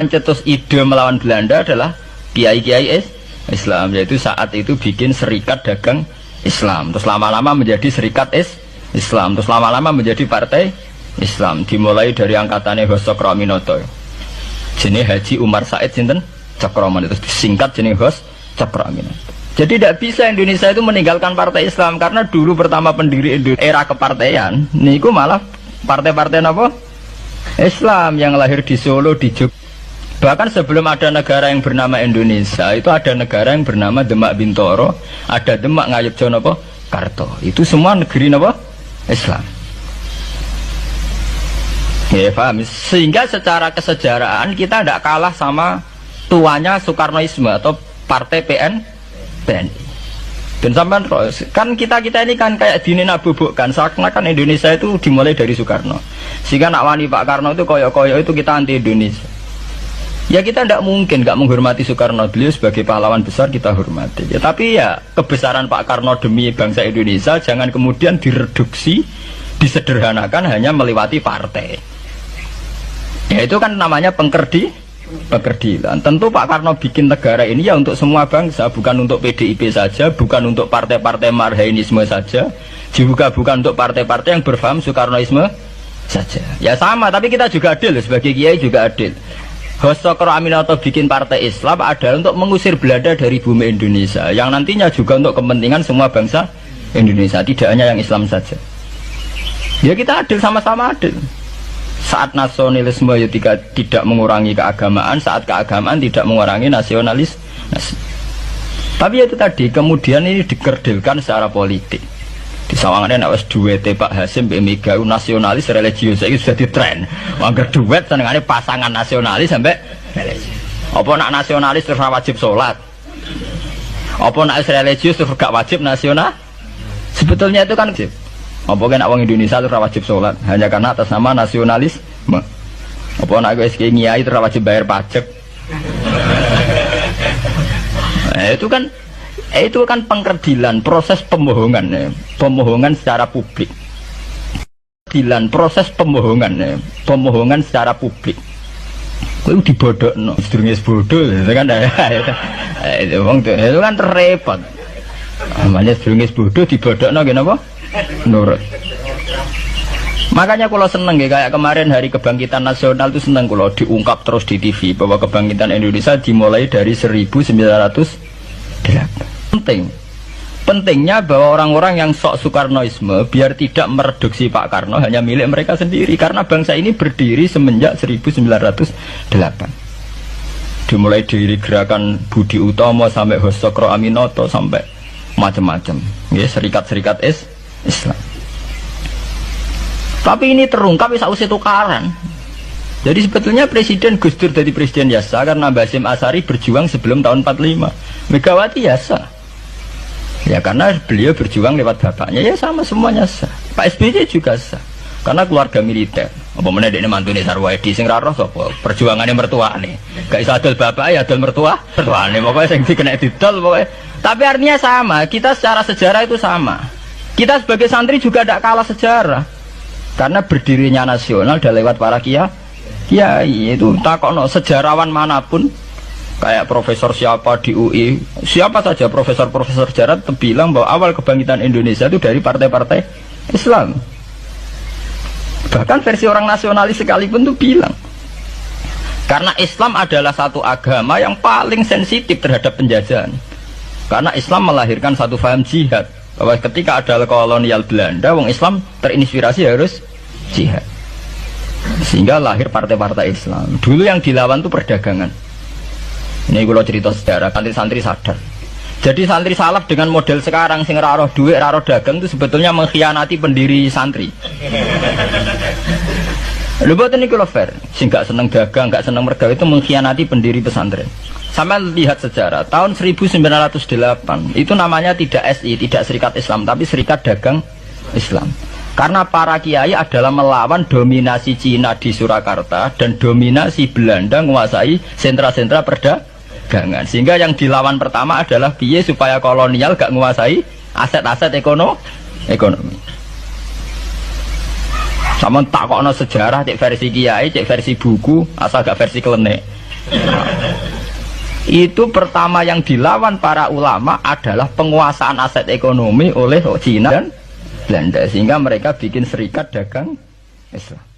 Mencetus ide melawan Belanda adalah kiai-kiai Islam, yaitu saat itu bikin serikat dagang Islam, terus lama-lama menjadi serikat Islam, terus lama-lama menjadi partai Islam, dimulai dari angkatannya Hos Cokroaminoto, jenis Haji Umar Said sinten Cokroaminoto, itu disingkat jenis Hos Cokroaminoto. Jadi tidak bisa Indonesia itu meninggalkan partai Islam, karena dulu pertama pendiri era kepartaian niku malah partai-partai apa? Islam yang lahir di Solo, di Jogja. Bahkan sebelum ada negara yang bernama Indonesia, itu ada negara yang bernama Demak Bintoro, ada Demak Ngayogja napa Karto. Itu semua negeri napa Islam. Ya paham. Sehingga secara kesejarahan kita tidak kalah sama tuanya Soekarnoisme atau Partai PNI. Dan sampai kan kita ini kan kayak dinabubukkan, seakan-akan Indonesia itu dimulai dari Soekarno. Sehingga nak wani Pak Karno itu koyok-koyok itu kita anti Indonesia. Ya kita tidak mungkin nggak menghormati Soekarno, beliau sebagai pahlawan besar kita hormati. Ya, tapi ya kebesaran Pak Karno demi bangsa Indonesia jangan kemudian direduksi, disederhanakan hanya melewati partai. Ya itu kan namanya pengkerdilan. Tentu Pak Karno bikin negara ini ya untuk semua bangsa, bukan untuk PDIP saja, bukan untuk partai-partai marhainisme saja, juga bukan untuk partai-partai yang berfaham Soekarnoisme saja. Ya sama, tapi kita juga adil, sebagai kiai juga adil. Hos Cokroaminoto bikin partai Islam adalah untuk mengusir Belanda dari bumi Indonesia, yang nantinya juga untuk kepentingan semua bangsa Indonesia, tidak hanya yang Islam saja. Ya kita adil, sama-sama adil. Saat nasionalisme ya tidak mengurangi keagamaan, saat keagamaan tidak mengurangi nasionalis. Tapi itu tadi kemudian ini dikerdilkan secara politik. Di sawangannya nak wis duwete Pak Hasim Mbak Mega nasionalis religius itu sudah ditren. Angger duet senengane pasangan nasionalis sampai religius. Apa nak nasionalis terus wajib sholat? Apa nak religius terus gak wajib nasional? Sebetulnya itu kan wajib. Apa nak wong Indonesia terus wajib sholat hanya karena atas nama nasionalisme? Apa nak wis kiai terus wajib bayar pajak? Itu kan pengkerdilan, proses pembohongan ya. Pembohongan secara publik. Proses pembohongan secara publik. Kowe dibodhokno, sedurunge bodoh itu kan itu kan repot. Namanya sedurunge bodoh dibodhokno nggih napa? Nurut. Makanya kalau seneng ya, kayak kemarin Hari Kebangkitan Nasional itu seneng kalau diungkap terus di TV bahwa kebangkitan Indonesia dimulai dari 1908. Pentingnya bahwa orang-orang yang sok Soekarnoisme biar tidak mereduksi Pak Karno hanya milik mereka sendiri, karena bangsa ini berdiri semenjak 1908. Dimulai dari gerakan Budi Utomo sampai Hos Cokroaminoto sampai macam-macam ya, serikat-serikat Islam. Tapi ini terungkap sausé tukaran. Jadi sebetulnya Presiden Gus Dur jadi presiden biasa karena Basim Asari berjuang sebelum tahun 45. Megawati biasa. Ya karena beliau berjuang lewat bapaknya, ya sama semuanya sah. Pak SBY juga sah, karena keluarga militer. Apa mana dia mantune Sarwaedi sing ra roh sapa? Perjuangannya mertuane. Gak iso adol bapak ya adol mertuane. Pokoknya sing dikena didol pokoknya. Tapi artinya sama, kita secara sejarah itu sama. Kita sebagai santri juga tidak kalah sejarah. Karena berdirinya nasional udah lewat para kiai itu takokno sejarawan manapun. Kayak profesor siapa di UI, siapa saja profesor-profesor sejarah bilang bahwa awal kebangkitan Indonesia itu dari partai-partai Islam. Bahkan versi orang nasionalis sekalipun tuh bilang, karena Islam adalah satu agama yang paling sensitif terhadap penjajahan. Karena Islam melahirkan satu paham jihad, bahwa ketika ada kolonial Belanda, wong Islam terinspirasi harus jihad. Sehingga lahir partai-partai Islam. Dulu yang dilawan tuh perdagangan. Ini kalau cerita sejarah, santri-santri sadar. Jadi santri salaf dengan model sekarang sing ra roh duit, ra roh dagang itu sebetulnya mengkhianati pendiri santri. Lho boten niku lho fair, sing gak seneng dagang, gak seneng mergawe itu mengkhianati pendiri pesantren. Sampai lihat sejarah, tahun 1908 itu namanya tidak SI, tidak Serikat Islam, tapi Serikat Dagang Islam. Karena para kiai adalah melawan dominasi Cina di Surakarta dan dominasi Belanda menguasai sentra-sentra perdagangan. Sehingga yang dilawan pertama adalah piye supaya kolonial gak menguasai aset-aset ekonomi. Sama takokno sejarah, cek versi kiai, cek versi buku, asal gak versi klenek. Itu pertama yang dilawan para ulama adalah penguasaan aset ekonomi oleh Cina dan Belanda, sehingga mereka bikin serikat dagang Islam.